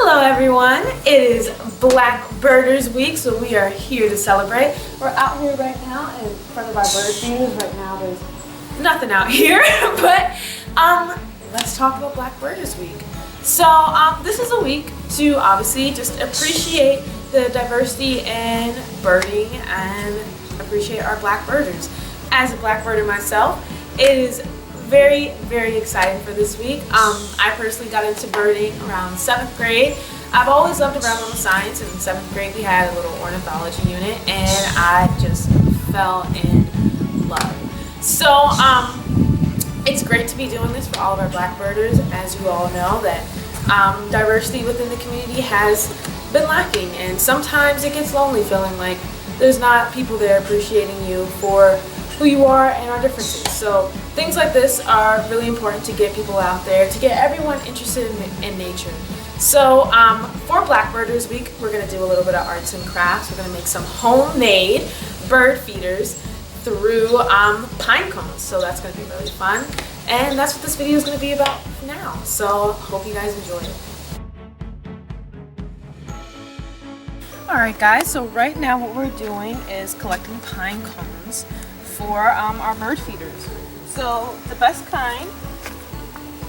Hello everyone, it is Black Birders Week, so we are here to celebrate. We're out here right now in front of our bird feeders. Right now there's nothing out here, but let's talk about Black Birders Week. So this is a week to obviously just appreciate the diversity in birding and appreciate our Black birders. As a Black birder myself, it is very, very exciting for this week. I personally got into birding around 7th grade. I've always loved environmental science, and in 7th grade we had a little ornithology unit and I just fell in love. So it's great to be doing this for all of our Black birders. As you all know, that diversity within the community has been lacking, and sometimes it gets lonely feeling like there's not people there appreciating you for who you are and our differences. So things like this are really important to get people out there, to get everyone interested in nature. So for Black Birders Week, we're going to do a little bit of arts and crafts. We're going to make some homemade bird feeders through pine cones. So that's going to be really fun. And that's what this video is going to be about now. So hope you guys enjoy it. Alright guys, so right now what we're doing is collecting pine cones for our bird feeders. So the best kind,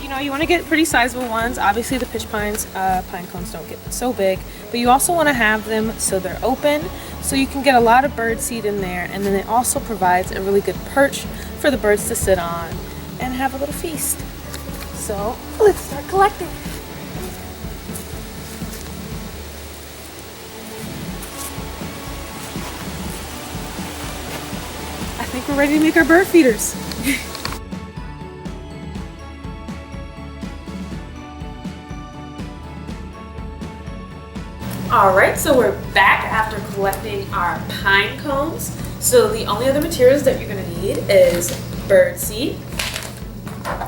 you want to get pretty sizable ones. Obviously the pitch pines, pine cones don't get so big, but you also want to have them so they're open, so you can get a lot of bird seed in there, and then it also provides a really good perch for the birds to sit on and have a little feast. So let's start collecting. I think we're ready to make our bird feeders. Alright, so we're back after collecting our pine cones. So the only other materials that you're going to need is bird seed,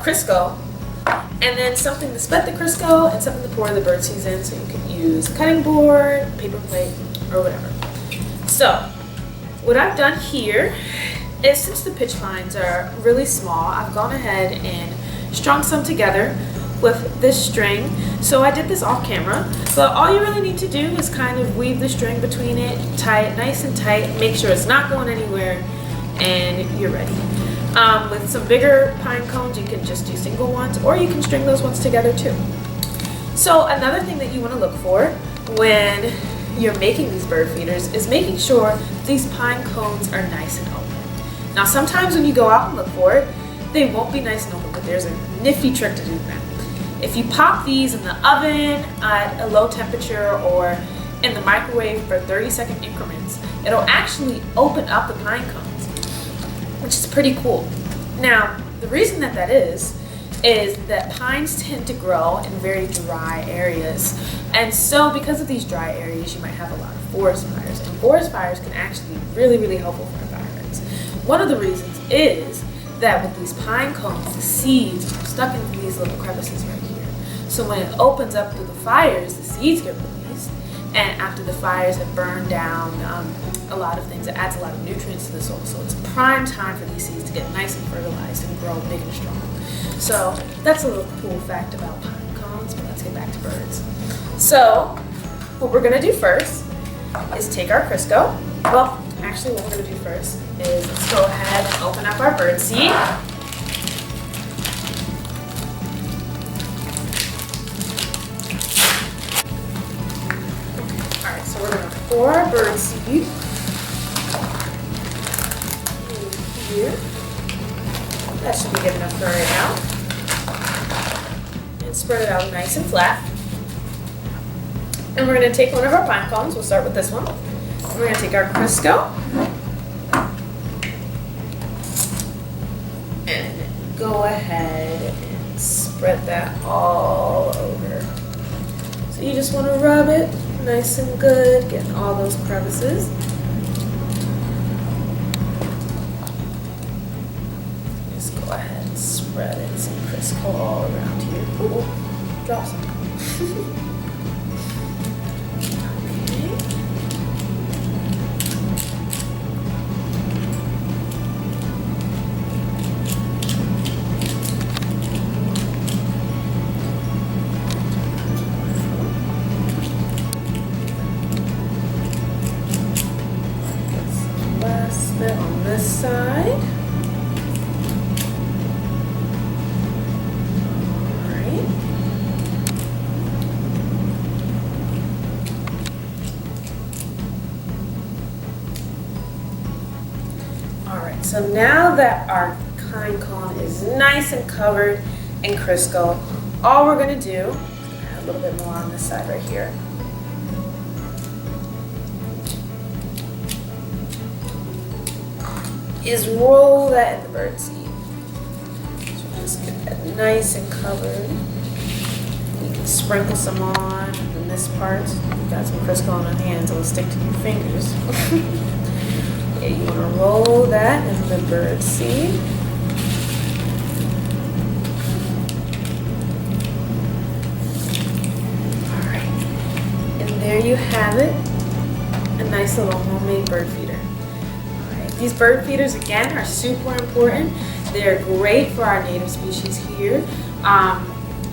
Crisco, and then something to spread the Crisco and something to pour the bird seeds in, so you can use a cutting board, paper plate, or whatever. So what I've done here is, since the pitch pines are really small, I've gone ahead and strung some together with this string. So I did this off camera, but all you really need to do is kind of weave the string between it, tie it nice and tight, make sure it's not going anywhere, and you're ready. With some bigger pine cones, you can just do single ones, or you can string those ones together too. So another thing that you want to look for when you're making these bird feeders is making sure these pine cones are nice and open. Now sometimes when you go out and look for it, they won't be nice and open, but there's a nifty trick to do that. If you pop these in the oven at a low temperature or in the microwave for 30-second increments, it'll actually open up the pine cones, which is pretty cool. Now, the reason that is that pines tend to grow in very dry areas. And so because of these dry areas, you might have a lot of forest fires. And forest fires can actually be really, really helpful for environments. One of the reasons is that with these pine cones, the seeds are stuck in these little crevices right here. So when it opens up through the fires, the seeds get released. And after the fires have burned down a lot of things, it adds a lot of nutrients to the soil. So it's prime time for these seeds to get nice and fertilized and grow big and strong. So that's a little cool fact about pine cones, but let's get back to birds. So what we're gonna do first is take our Crisco. Well, actually what we're gonna do first is let's go ahead and open up our bird seed. Alright, so we're gonna pour our bird seed in here. That should be good enough for right now. And spread it out nice and flat. And we're going to take one of our pine cones. We'll start with this one. And we're going to take our Crisco and go ahead and spread that all over. So you just want to rub it nice and good, getting all those crevices. Go ahead and spread it, some Crisco all around here. Ooh, drop some. Okay. So now that our pine cone is nice and covered in Crisco, all we're gonna do, add a little bit more on this side right here, is roll that in the birdseed. So just get that nice and covered. You can sprinkle some on in this part. You've got some Crisco on your hands, it'll stick to your fingers. Yeah, you want to roll that in the birdseed. Alright, and there you have it, a nice little homemade bird feeder. These bird feeders, again, are super important. They're great for our native species here,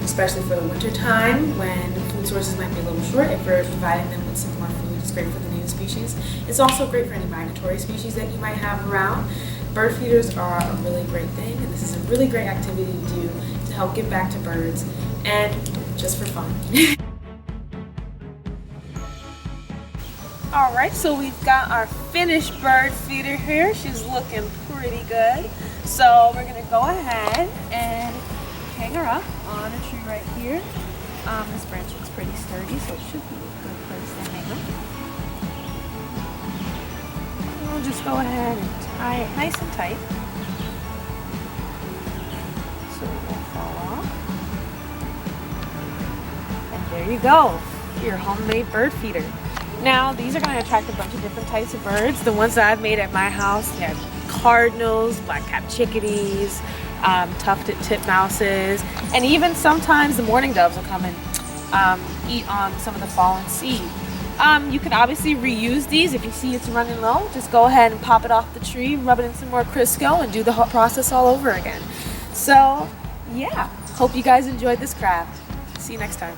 especially for the winter time when food sources might be a little short. If we're providing them with some more food, it's great for the native species. It's also great for any migratory species that you might have around. Bird feeders are a really great thing, and this is a really great activity to do to help give back to birds and just for fun. Alright, so we've got our finished bird feeder here. She's looking pretty good. So we're going to go ahead and hang her up on a tree right here. This branch looks pretty sturdy, so it should be a good place to hang her. We'll just go ahead and tie it nice and tight so it won't fall off. And there you go, your homemade bird feeder. Now, these are going to attract a bunch of different types of birds. The ones that I've made at my house, they have cardinals, black-capped chickadees, tufted titmouses, and even sometimes the mourning doves will come and eat on some of the fallen seed. You can obviously reuse these. If you see it's running low, just go ahead and pop it off the tree, rub it in some more Crisco, and do the whole process all over again. So, yeah, hope you guys enjoyed this craft. See you next time.